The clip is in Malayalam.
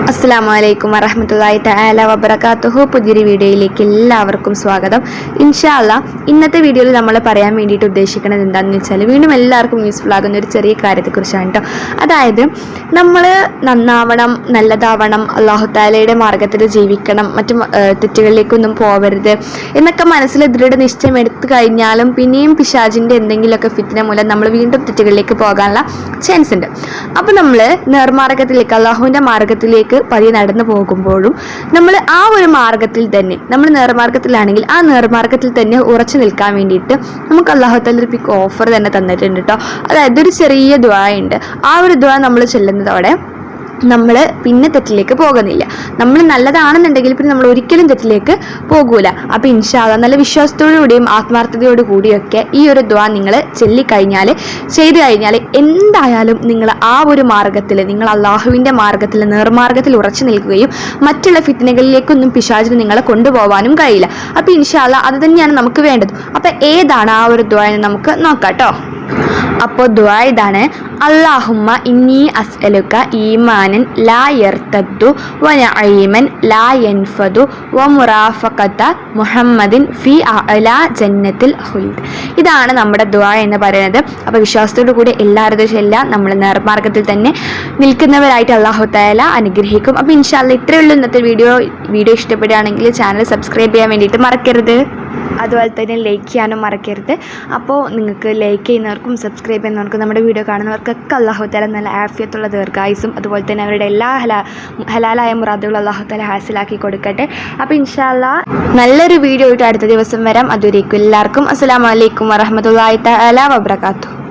അസ്സലാമു അലൈക്കും വറഹ്മത്തുള്ളാഹി തആല വബറകാതുഹു. പുതിയൊരു വീഡിയോയിലേക്ക് എല്ലാവർക്കും സ്വാഗതം. ഇൻഷാ അല്ലാ ഇന്നത്തെ വീഡിയോയിൽ നമ്മൾ പറയാൻ വേണ്ടിയിട്ട് ഉദ്ദേശിക്കുന്നത് എന്താണെന്ന് വെച്ചാൽ വീണ്ടും എല്ലാവർക്കും യൂസ്ഫുൾ ആകുന്ന ഒരു ചെറിയ കാര്യത്തെക്കുറിച്ചാണ് കേട്ടോ. അതായത് നമ്മൾ നന്നാവണം, നല്ലതാവണം, അല്ലാഹു തആലയുടെ മാർഗ്ഗത്തിൽ ജീവിക്കണം, മറ്റു തെറ്റുകളിലേക്കൊന്നും പോവരുത് എന്നൊക്കെ മനസ്സിൽ ദൃഢനിശ്ചയം എടുത്തു കഴിഞ്ഞാലും പിന്നെയും പിശാചിൻ്റെ എന്തെങ്കിലുമൊക്കെ ഫിത്ന മൂലം നമ്മൾ വീണ്ടും തെറ്റുകളിലേക്ക് പോകാനുള്ള ചാൻസ് ഉണ്ട്. അപ്പോൾ നമ്മൾ നേർമാർഗ്ഗത്തിലേക്ക്, അല്ലാഹുവിൻ്റെ മാർഗ്ഗത്തിലേക്ക് പതിയെ നടന്നു പോകുമ്പോഴും നമ്മൾ ആ ഒരു മാർഗത്തിൽ തന്നെ, നമ്മൾ നേർമാർഗത്തിലാണെങ്കിൽ ആ നേർമാർഗത്തിൽ തന്നെ ഉറച്ചു നിൽക്കാൻ വേണ്ടിയിട്ട് നമുക്ക് അല്ലാഹു തആല ഒരു പിക്ക് ഓഫർ തന്നെ തന്നിട്ടുണ്ട് കേട്ടോ. അതായത് ഒരു ചെറിയ ദുആ ഉണ്ട്. ആ ഒരു ദുആ നമ്മൾ ചൊല്ലുന്നതോടെ നമ്മൾ പിന്നെ തെറ്റിലേക്ക് പോകുന്നില്ല. നമ്മൾ നല്ലതാണെന്നുണ്ടെങ്കിൽ പിന്നെ നമ്മൾ ഒരിക്കലും തെറ്റിലേക്ക് പോകൂല. അപ്പോൾ ഇൻഷാ അല്ലാഹ് നല്ല വിശ്വാസത്തോടുകൂടിയും ആത്മാർത്ഥതയോടു കൂടിയൊക്കെ ഈ ഒരു ദുആ നിങ്ങൾ ചൊല്ലിക്കഴിഞ്ഞാൽ, ചെയ്തു കഴിഞ്ഞാൽ എന്തായാലും നിങ്ങൾ ആ ഒരു മാർഗത്തിൽ, നിങ്ങൾ അള്ളാഹുവിൻ്റെ മാർഗത്തിൽ, നേർമാർഗത്തിൽ ഉറച്ചു നിൽക്കുകയും മറ്റുള്ള ഫിത്നകളിലേക്കൊന്നും പിശാചിന് നിങ്ങളെ കൊണ്ടുപോകാനും കഴിയില്ല. അപ്പോൾ ഇൻഷാ അല്ലാഹ് അത് തന്നെയാണ് നമുക്ക് വേണ്ടത്. അപ്പോൾ ഏതാണ് ആ ഒരു ദുആ എന്ന് നമുക്ക് നോക്കാം കേട്ടോ. അപ്പോൾ ദുആ ഇതാണ്: അല്ലാഹുമ്മ ഇന്നി അസ്അലുക ഈമാനൻ ലാ യർതദ്ദു വ നഈമൻ ലാ യൻഫദു വ മുറാഫഖത മുഹമ്മദിൻ ഫി അഅലാ ജന്നത്തിൽ ഖുൽദ്. ഇതാണ് നമ്മുടെ ദുആ എന്ന് പറയുന്നത്. അപ്പോൾ വിശ്വാസത്തോടു കൂടി എല്ലാവരും എല്ലാം നമ്മൾ നേർമാർഗത്തിൽ തന്നെ നിൽക്കുന്നവരായിട്ട് അല്ലാഹു തആല അനുഗ്രഹിക്കും. അപ്പോൾ ഇൻഷാ അല്ലാഹ് ഇത്രയേ ഉള്ളൂ ഇന്നത്തെ വീഡിയോ ഇഷ്ടപ്പെടുകയാണെങ്കിൽ ചാനൽ സബ്സ്ക്രൈബ് ചെയ്യാൻ വേണ്ടിയിട്ട് മറക്കരുത്. അതുപോലെ തന്നെ ലൈക്ക് ചെയ്യാനും മറക്കരുത്. അപ്പോൾ നിങ്ങൾക്ക് ലൈക്ക് ചെയ്യുന്നവർക്കും സബ്സ്ക്രൈബ് ചെയ്യുന്നവർക്കും നമ്മുടെ വീഡിയോ കാണുന്നവർക്കൊക്കെ അല്ലാഹു തആല നല്ല ആഫിയത്തുള്ള ദീർഘായുസ്സും അതുപോലെ തന്നെ അവരുടെ എല്ലാ ഹലാലായ മുറാദുകളും അല്ലാഹു തആല ഹാസിലാക്കി കൊടുക്കട്ടെ. അപ്പോൾ ഇൻഷാ അല്ലാഹ് നല്ലൊരു വീഡിയോ ആയിട്ട് അടുത്ത ദിവസം വരാം. അതുവരേക്കും എല്ലാവർക്കും അസ്സലാമു അലൈക്കും വറഹ്മത്തുള്ളാഹി തആല വബറകാതുഹു.